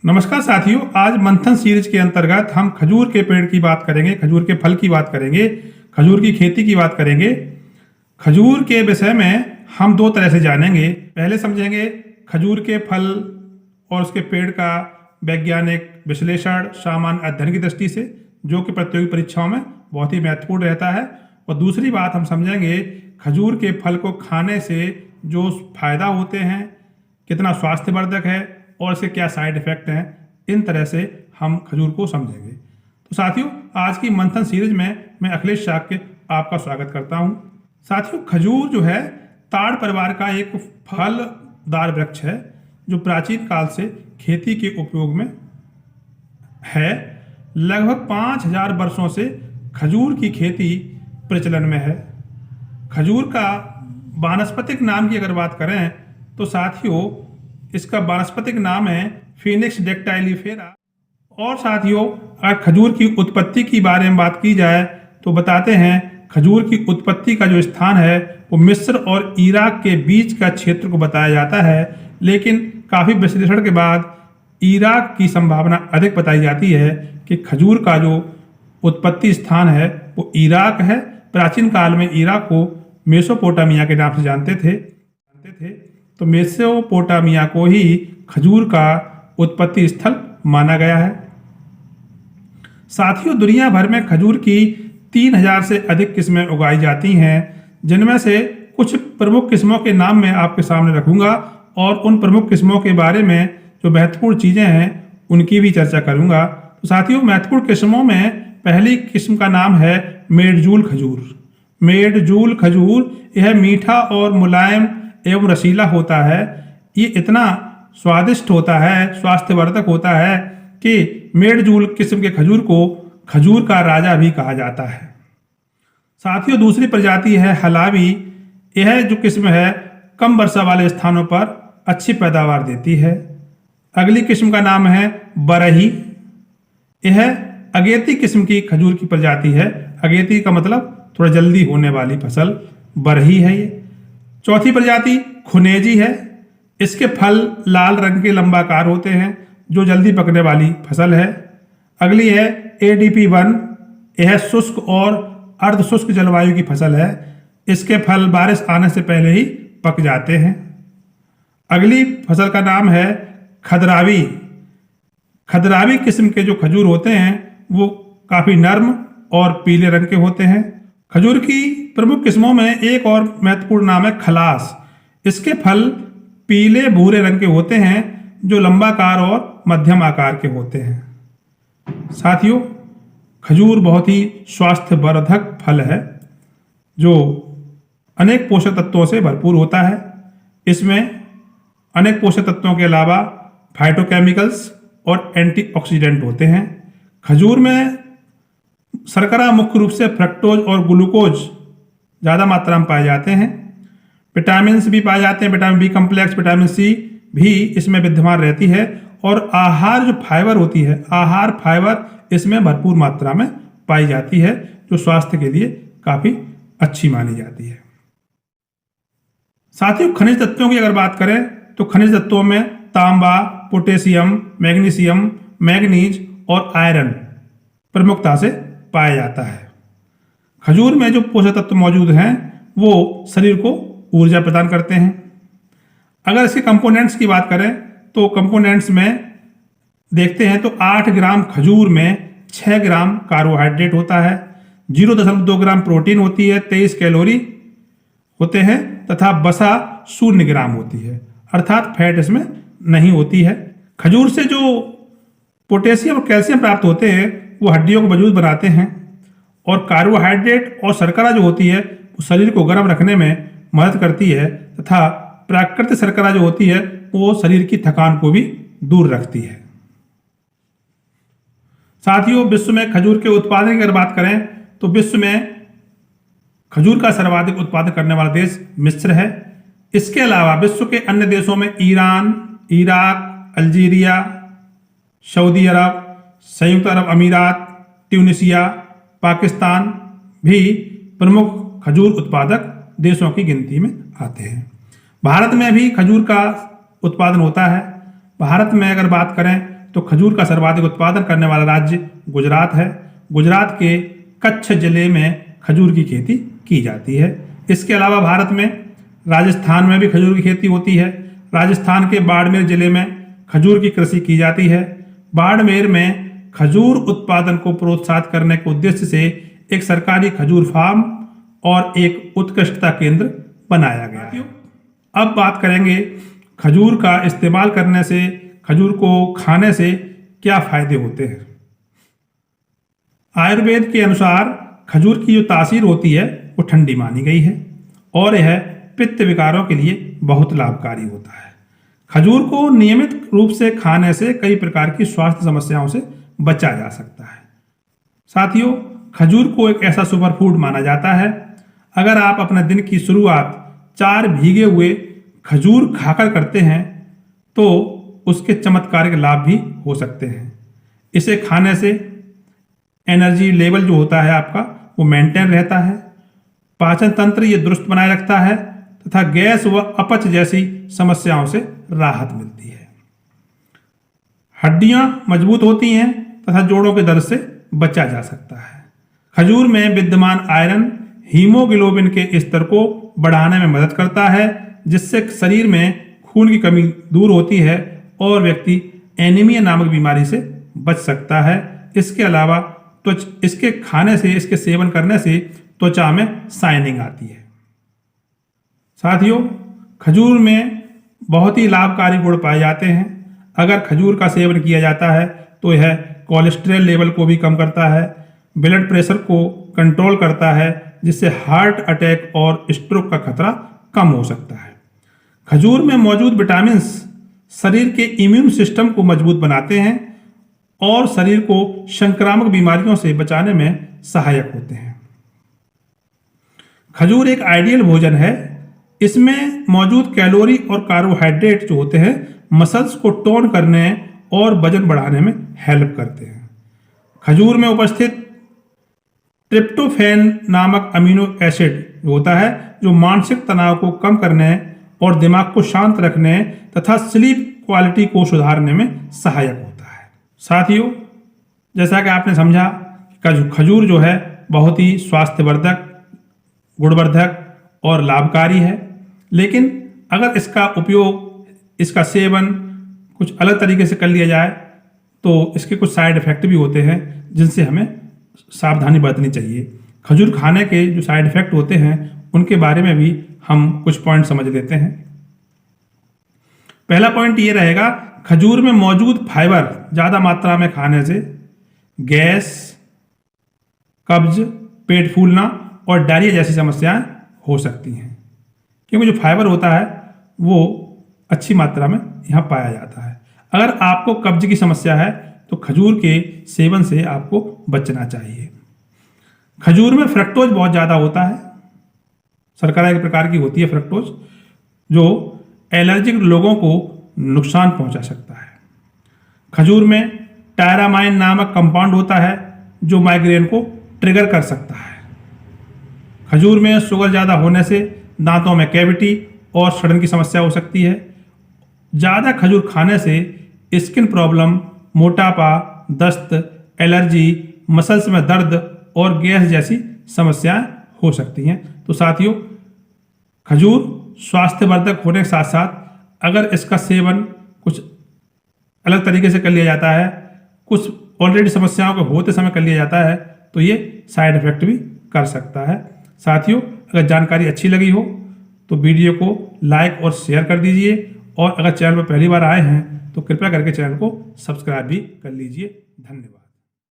नमस्कार साथियों, आज मंथन सीरीज के अंतर्गत हम खजूर के पेड़ की बात करेंगे, खजूर के फल की बात करेंगे, खजूर की खेती की बात करेंगे। खजूर के विषय में हम दो तरह से जानेंगे। पहले समझेंगे खजूर के फल और उसके पेड़ का वैज्ञानिक विश्लेषण सामान्य अध्ययन की दृष्टि से, जो कि प्रतियोगी परीक्षाओं में बहुत ही महत्वपूर्ण रहता है। और दूसरी बात हम समझेंगे खजूर के फल को खाने से जो फायदा होते हैं, कितना स्वास्थ्यवर्धक है और इसके क्या साइड इफेक्ट हैं। इन तरह से हम खजूर को समझेंगे। तो साथियों, आज की मंथन सीरीज में मैं अखिलेश शाक्य आपका स्वागत करता हूं। साथियों, खजूर जो है ताड़ परिवार का एक फलदार वृक्ष है, जो प्राचीन काल से खेती के उपयोग में है। लगभग 5000 वर्षों से खजूर की खेती प्रचलन में है। खजूर का वानस्पतिक नाम की अगर बात करें तो साथियों, इसका वानस्पतिक नाम है फिनिक्स डेक्टाइलिफेरा। और साथियों, अगर खजूर की उत्पत्ति की बारे में बात की जाए तो बताते हैं खजूर की उत्पत्ति का जो स्थान है वो मिस्र और इराक के बीच का क्षेत्र को बताया जाता है। लेकिन काफ़ी विश्लेषण के बाद इराक की संभावना अधिक बताई जाती है कि खजूर का जो उत्पत्ति स्थान है वो इराक है। प्राचीन काल में इराक को मेसोपोटामिया के नाम से जानते थे। तो मेसोपोटामिया को ही खजूर का उत्पत्ति स्थल माना गया है। साथियों, दुनिया भर में खजूर की 3000 से अधिक किस्में उगाई जाती हैं, जिनमें से कुछ प्रमुख किस्मों के नाम मैं आपके सामने रखूंगा और उन प्रमुख किस्मों के बारे में जो महत्वपूर्ण चीज़ें हैं उनकी भी चर्चा करूंगा। तो साथियों, महत्वपूर्ण किस्मों में पहली किस्म का नाम है मेडजूल खजूर। मेडजूल खजूर यह मीठा और मुलायम एवं रसीला होता है। ये इतना स्वादिष्ट होता है, स्वास्थ्यवर्धक होता है कि मेडजूल किस्म के खजूर को खजूर का राजा भी कहा जाता है। साथियों, दूसरी प्रजाति है हलावी। यह जो किस्म है कम वर्षा वाले स्थानों पर अच्छी पैदावार देती है। अगली किस्म का नाम है बरही। यह अगेती किस्म की खजूर की प्रजाति है। अगेती का मतलब थोड़ा जल्दी होने वाली फसल, बरही है ये। चौथी प्रजाति खुनेजी है। इसके फल लाल रंग के लंबाकार होते हैं, जो जल्दी पकने वाली फसल है। अगली है ADP1। यह शुष्क और अर्ध शुष्क जलवायु की फसल है। इसके फल बारिश आने से पहले ही पक जाते हैं। अगली फसल का नाम है खदरावी। खदरावी किस्म के जो खजूर होते हैं वो काफ़ी नर्म और पीले रंग के होते हैं। खजूर की प्रमुख किस्मों में एक और महत्वपूर्ण नाम है खलास। इसके फल पीले भूरे रंग के होते हैं, जो लंबाकार और मध्यम आकार के होते हैं। साथियों, खजूर बहुत ही स्वास्थ्यवर्धक फल है, जो अनेक पोषक तत्वों से भरपूर होता है। इसमें अनेक पोषक तत्वों के अलावा फाइटोकेमिकल्स और एंटीऑक्सीडेंट होते हैं। खजूर में शर्करा मुख्य रूप से फ्रक्टोज और ग्लूकोज ज़्यादा मात्रा में पाए जाते हैं। विटामिन भी पाए जाते हैं, vitamin B complex, vitamin C भी इसमें विद्यमान रहती है। और आहार जो फाइबर होती है, आहार फाइबर इसमें भरपूर मात्रा में पाई जाती है, जो स्वास्थ्य के लिए काफ़ी अच्छी मानी जाती है। साथियों, खनिज तत्वों की अगर बात करें तो खनिज तत्वों में तांबा, पोटेशियम, मैग्नीशियम, मैग्नीज और आयरन प्रमुखता से पाया जाता है। खजूर में जो पोषक तत्व मौजूद हैं वो शरीर को ऊर्जा प्रदान करते हैं। अगर इसके कंपोनेंट्स की बात करें तो कंपोनेंट्स में देखते हैं तो 8 ग्राम खजूर में 6 ग्राम कार्बोहाइड्रेट होता है, 0.2 ग्राम प्रोटीन होती है, 23 कैलोरी होते हैं तथा वसा 0 ग्राम होती है, अर्थात फैट इसमें नहीं होती है। खजूर से जो पोटेशियम और कैल्शियम प्राप्त होते हैं वो हड्डियों को मजबूत बनाते हैं। और कार्बोहाइड्रेट और शर्करा जो होती है वो शरीर को गर्म रखने में मदद करती है तथा प्राकृतिक शर्करा जो होती है वो शरीर की थकान को भी दूर रखती है। साथियों, विश्व में खजूर के उत्पादन की अगर बात करें तो विश्व में खजूर का सर्वाधिक उत्पादन करने वाला देश मिस्र है। इसके अलावा विश्व के अन्य देशों में ईरान, इराक, अल्जीरिया, सऊदी अरब, संयुक्त अरब अमीरात, ट्यूनिसिया, पाकिस्तान भी प्रमुख खजूर उत्पादक देशों की गिनती में आते हैं। भारत में भी खजूर का उत्पादन होता है। भारत में अगर बात करें तो खजूर का सर्वाधिक उत्पादन करने वाला राज्य गुजरात है। गुजरात के कच्छ जिले में खजूर की खेती की जाती है। इसके अलावा भारत में राजस्थान में भी खजूर की खेती होती है। राजस्थान के बाड़मेर जिले में खजूर की कृषि की जाती है। बाड़मेर में खजूर उत्पादन को प्रोत्साहित करने के उद्देश्य से एक सरकारी खजूर फार्म और एक उत्कृष्टता केंद्र बनाया गया। अब बात करेंगे खजूर का इस्तेमाल करने से, खजूर को खाने से क्या फायदे होते हैं। आयुर्वेद के अनुसार खजूर की जो तासीर होती है वो ठंडी मानी गई है और यह पित्त विकारों के लिए बहुत लाभकारी होता है। खजूर को नियमित रूप से खाने से कई प्रकार की स्वास्थ्य समस्याओं से बचा जा सकता है। साथियों, खजूर को एक ऐसा सुपर फूड माना जाता है। अगर आप अपने दिन की शुरुआत 4 भीगे हुए खजूर खाकर करते हैं तो उसके चमत्कारिक लाभ भी हो सकते हैं। इसे खाने से एनर्जी लेवल जो होता है आपका वो मेंटेन रहता है, पाचन तंत्र ये दुरुस्त बनाए रखता है तथा गैस व अपच जैसी समस्याओं से राहत मिलती है। हड्डियां मजबूत होती हैं तथा जोड़ों के दर्द से बचा जा सकता है। खजूर में विद्यमान आयरन हीमोग्लोबिन के स्तर को बढ़ाने में मदद करता है, जिससे शरीर में खून की कमी दूर होती है और व्यक्ति एनीमिया नामक बीमारी से बच सकता है। इसके अलावा इसके खाने से, इसके सेवन करने से त्वचा में शाइनिंग आती है। साथियों, खजूर में बहुत ही लाभकारी गुण पाए जाते हैं। अगर खजूर का सेवन किया जाता है तो यह कोलेस्ट्रॉल लेवल को भी कम करता है, ब्लड प्रेशर को कंट्रोल करता है, जिससे हार्ट अटैक और स्ट्रोक का खतरा कम हो सकता है। खजूर में मौजूद विटामिन्स शरीर के इम्यून सिस्टम को मजबूत बनाते हैं और शरीर को संक्रामक बीमारियों से बचाने में सहायक होते हैं। खजूर एक आइडियल भोजन है। इसमें मौजूद कैलोरी और कार्बोहाइड्रेट जो होते हैं मसल्स को टोन करने और वजन बढ़ाने में हेल्प करते हैं। खजूर में उपस्थित ट्रिप्टोफैन नामक अमीनो एसिड होता है जो मानसिक तनाव को कम करने और दिमाग को शांत रखने तथा स्लीप क्वालिटी को सुधारने में सहायक होता है। साथियों, जैसा कि आपने समझा, खजूर जो है बहुत ही स्वास्थ्यवर्धक, गुणवर्धक और लाभकारी है, लेकिन अगर इसका उपयोग, इसका सेवन कुछ अलग तरीके से कर लिया जाए तो इसके कुछ साइड इफेक्ट भी होते हैं जिनसे हमें सावधानी बरतनी चाहिए। खजूर खाने के जो साइड इफेक्ट होते हैं उनके बारे में भी हम कुछ पॉइंट समझ लेते हैं। पहला पॉइंट ये रहेगा, खजूर में मौजूद फाइबर ज़्यादा मात्रा में खाने से गैस, कब्ज, पेट फूलना और डायरिया जैसी समस्याएं हो सकती हैं, क्योंकि जो फाइबर होता है वो अच्छी मात्रा में यहाँ पाया जाता है। अगर आपको कब्ज की समस्या है तो खजूर के सेवन से आपको बचना चाहिए। खजूर में फ्रक्टोज बहुत ज़्यादा होता है, शर्करा एक प्रकार की होती है फ्रक्टोज, जो एलर्जिक लोगों को नुकसान पहुंचा सकता है। खजूर में टायरामाइन नामक कंपाउंड होता है जो माइग्रेन को ट्रिगर कर सकता है। खजूर में शुगर ज़्यादा होने से दांतों में कैविटी और सड़न की समस्या हो सकती है। ज़्यादा खजूर खाने से स्किन प्रॉब्लम, मोटापा, दस्त, एलर्जी, मसल्स में दर्द और गैस जैसी समस्याएं हो सकती हैं। तो साथियों, खजूर स्वास्थ्यवर्धक होने के साथ साथ अगर इसका सेवन कुछ अलग तरीके से कर लिया जाता है, कुछ ऑलरेडी समस्याओं को होते समय कर लिया जाता है, तो ये साइड इफेक्ट भी कर सकता है। साथियों, अगर जानकारी अच्छी लगी हो तो वीडियो को लाइक और शेयर कर दीजिए, और अगर चैनल पर पहली बार आए हैं तो कृपया करके चैनल को सब्सक्राइब भी कर लीजिए। धन्यवाद।